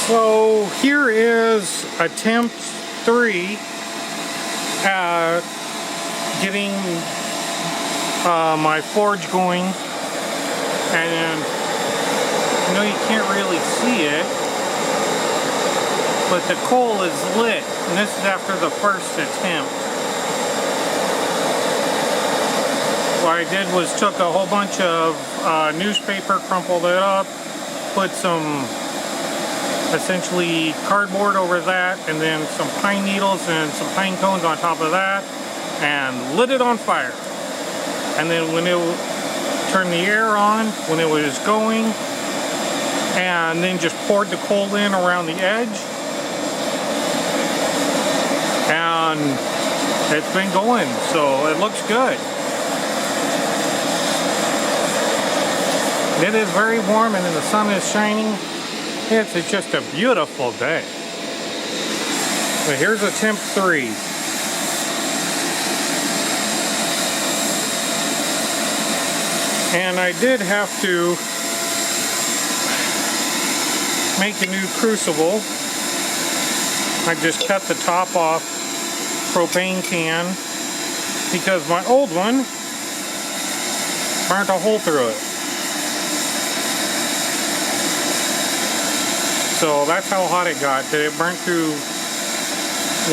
So here is attempt 3 at getting my forge going, and I know you can't really see it, but the coal is lit, and this is after the first attempt. What I did was took a whole bunch of newspaper, crumpled it up, put some essentially cardboard over that, and then some pine needles and some pine cones on top of that, and lit it on fire. And then when it turned the air on, when it was going, and then just poured the coal in around the edge, and it's been going, so it looks good. It is very warm and then the sun is shining. It's just a beautiful day. But here's attempt 3. And I did have to make a new crucible. I just cut the top off propane can because my old one burnt a hole through it. So that's how hot it got, that it burnt through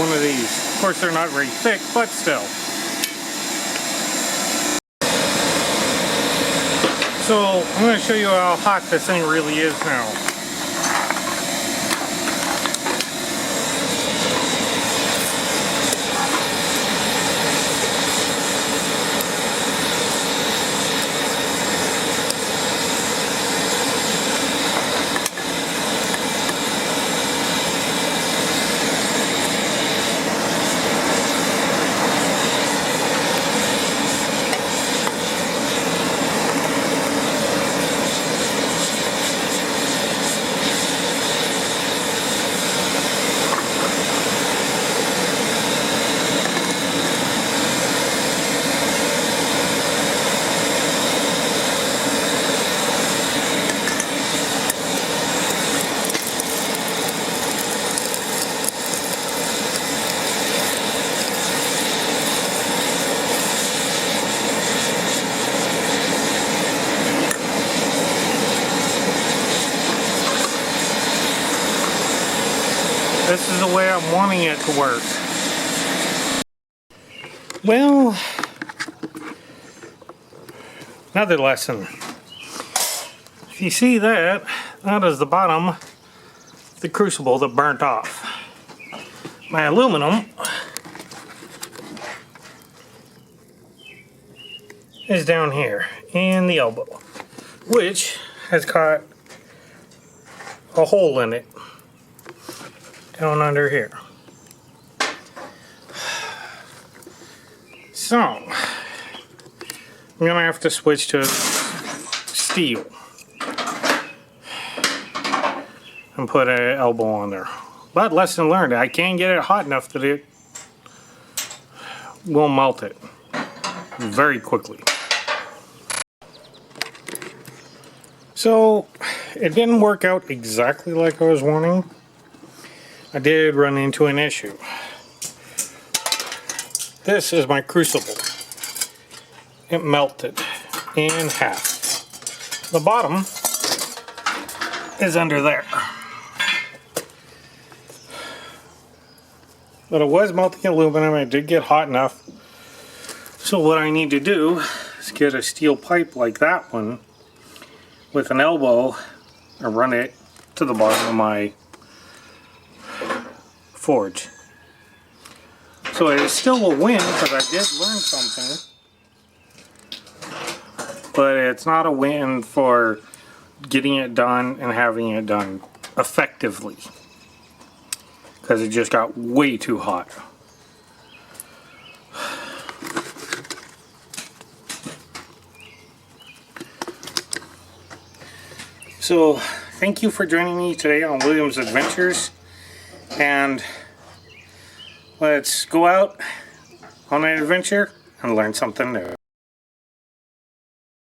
one of these. Of course they're not very thick, but still. So I'm going to show you how hot this thing really is now. This is the way I'm wanting it to work. Well, another lesson. If you see that, that is the bottom of the crucible that burnt off. My aluminum is down here in the elbow, which has got a hole in it. Down under here. So, I'm gonna have to switch to steel and put an elbow on there. But lesson learned, I can get it hot enough that it will melt it very quickly. So, it didn't work out exactly like I was wanting. I did run into an issue. This is my crucible. It melted in half. The bottom is under there. But it was melting aluminum. It did get hot enough. So what I need to do is get a steel pipe like that one with an elbow and run it to the bottom of my forge. So it still will win because I did learn something, but it's not a win for getting it done and having it done effectively because it just got way too hot. So thank you for joining me today on William's Adventures. And let's go out on an adventure and learn something new.